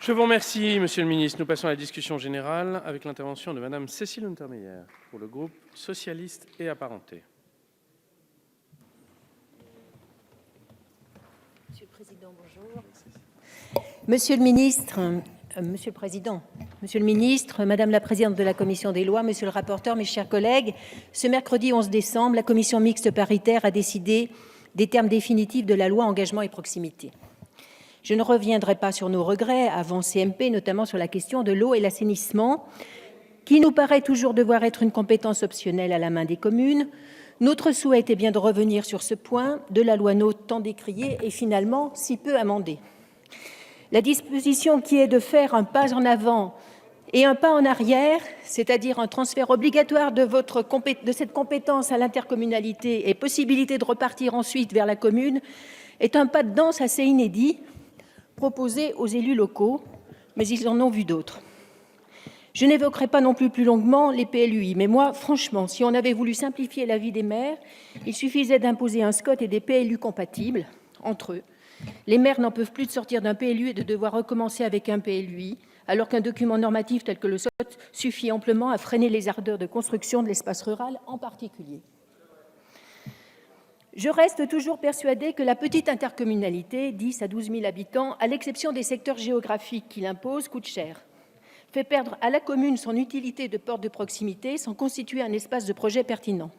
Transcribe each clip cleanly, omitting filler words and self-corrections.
Je vous remercie, Monsieur le Ministre. Nous passons à la discussion générale avec l'intervention de Madame Cécile Untermeyer pour le groupe socialiste et apparenté. Monsieur le Président, bonjour. Monsieur le Ministre, Monsieur le Ministre, Madame la Présidente de la Commission des lois, Monsieur le rapporteur, mes chers collègues, ce mercredi 11 décembre, la Commission mixte paritaire a décidé des termes définitifs de la loi Engagement et Proximité. Je ne reviendrai pas sur nos regrets avant CMP, notamment sur la question de l'eau et l'assainissement, qui nous paraît toujours devoir être une compétence optionnelle à la main des communes. Notre souhait était bien de revenir sur ce point de la loi NOTRe tant décriée et finalement si peu amendée. La disposition qui est de faire un pas en avant et un pas en arrière, c'est-à-dire un transfert obligatoire de cette compétence à l'intercommunalité et possibilité de repartir ensuite vers la commune, est un pas de danse assez inédit proposé aux élus locaux, mais ils en ont vu d'autres. Je n'évoquerai pas non plus longuement les PLUI, mais moi, franchement, si on avait voulu simplifier la vie des maires, il suffisait d'imposer un SCOT et des PLU compatibles entre eux. Les maires n'en peuvent plus de sortir d'un PLU et de devoir recommencer avec un PLUI, alors qu'un document normatif tel que le SCOT suffit amplement à freiner les ardeurs de construction de l'espace rural en particulier. Je reste toujours persuadée que la petite intercommunalité, 10 à 12 000 habitants, à l'exception des secteurs géographiques qui l'imposent, coûte cher, fait perdre à la commune son utilité de porte de proximité sans constituer un espace de projet pertinent.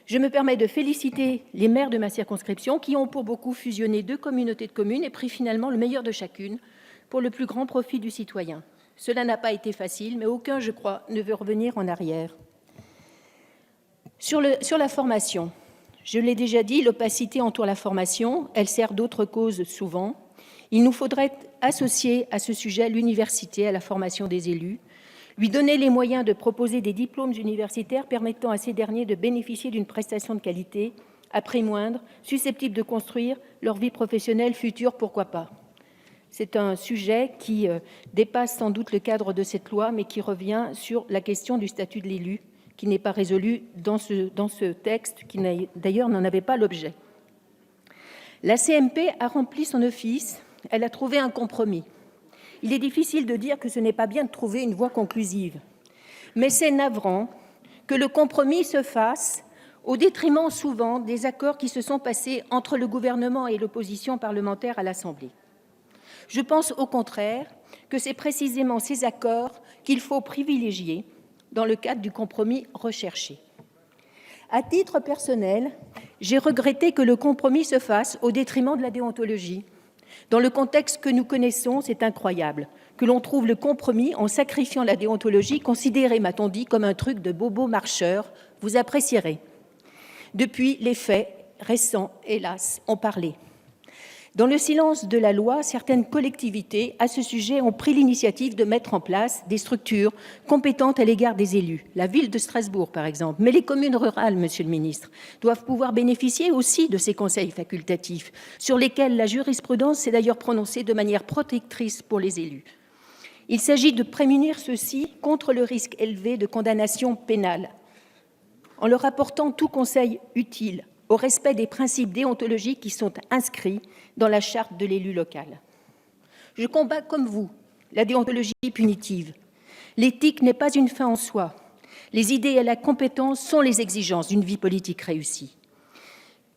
Je me permets de féliciter les maires de ma circonscription qui ont pour beaucoup fusionné 2 communautés de communes et pris finalement le meilleur de chacune pour le plus grand profit du citoyen. Cela n'a pas été facile, mais aucun, je crois, ne veut revenir en arrière. Sur la formation, je l'ai déjà dit, l'opacité entoure la formation, elle sert d'autres causes souvent. Il nous faudrait associer à ce sujet l'université à la formation des élus, lui donner les moyens de proposer des diplômes universitaires permettant à ces derniers de bénéficier d'une prestation de qualité, à prix moindre, susceptible de construire leur vie professionnelle future, pourquoi pas. C'est un sujet qui dépasse sans doute le cadre de cette loi, mais qui revient sur la question du statut de l'élu, qui n'est pas résolu dans ce texte, qui d'ailleurs n'en avait pas l'objet. La CMP a rempli son office, elle a trouvé un compromis. Il est difficile de dire que ce n'est pas bien de trouver une voie conclusive, mais c'est navrant que le compromis se fasse au détriment souvent des accords qui se sont passés entre le gouvernement et l'opposition parlementaire à l'Assemblée. Je pense au contraire que c'est précisément ces accords qu'il faut privilégier dans le cadre du compromis recherché. À titre personnel, j'ai regretté que le compromis se fasse au détriment de la déontologie. Dans le contexte que nous connaissons, c'est incroyable que l'on trouve le compromis en sacrifiant la déontologie, considérée, m'a-t-on dit, comme un truc de bobo marcheur. Vous apprécierez. Depuis, les faits récents, hélas, ont parlé. Dans le silence de la loi, certaines collectivités, à ce sujet, ont pris l'initiative de mettre en place des structures compétentes à l'égard des élus. La ville de Strasbourg, par exemple. Mais les communes rurales, Monsieur le Ministre, doivent pouvoir bénéficier aussi de ces conseils facultatifs, sur lesquels la jurisprudence s'est d'ailleurs prononcée de manière protectrice pour les élus. Il s'agit de prémunir ceux-ci contre le risque élevé de condamnation pénale, en leur apportant tout conseil utile au respect des principes déontologiques qui sont inscrits dans la charte de l'élu local. Je combats comme vous la déontologie punitive. L'éthique n'est pas une fin en soi. Les idées et la compétence sont les exigences d'une vie politique réussie.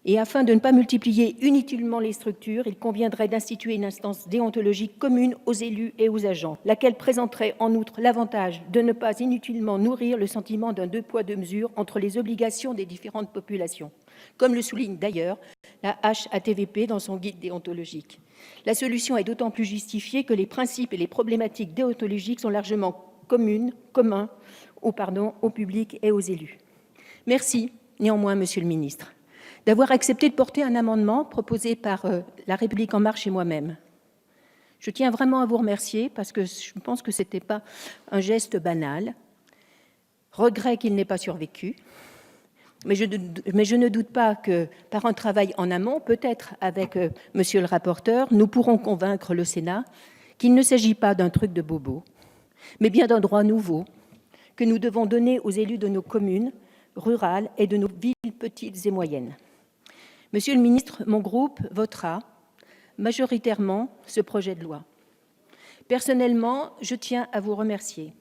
Et afin de ne pas multiplier inutilement les structures, il conviendrait d'instituer une instance déontologique commune aux élus et aux agents, laquelle présenterait en outre l'avantage de ne pas inutilement nourrir le sentiment d'un deux poids deux mesures entre les obligations des différentes populations, comme le souligne d'ailleurs la HATVP dans son guide déontologique. La solution est d'autant plus justifiée que les principes et les problématiques déontologiques sont largement communs au public et aux élus. Merci néanmoins, Monsieur le Ministre, d'avoir accepté de porter un amendement proposé par La République En Marche et moi-même. Je tiens vraiment à vous remercier parce que je pense que ce n'était pas un geste banal. Regret qu'il n'ait pas survécu. Mais je ne doute pas que par un travail en amont, peut-être avec Monsieur le rapporteur, nous pourrons convaincre le Sénat qu'il ne s'agit pas d'un truc de bobo, mais bien d'un droit nouveau que nous devons donner aux élus de nos communes rurales et de nos villes petites et moyennes. Monsieur le ministre, mon groupe votera majoritairement ce projet de loi. Personnellement, je tiens à vous remercier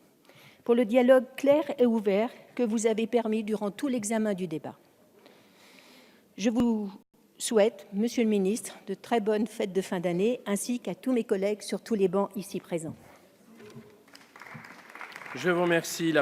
pour le dialogue clair et ouvert que vous avez permis durant tout l'examen du débat. Je vous souhaite, Monsieur le ministre, de très bonnes fêtes de fin d'année, ainsi qu'à tous mes collègues sur tous les bancs ici présents. Je vous remercie.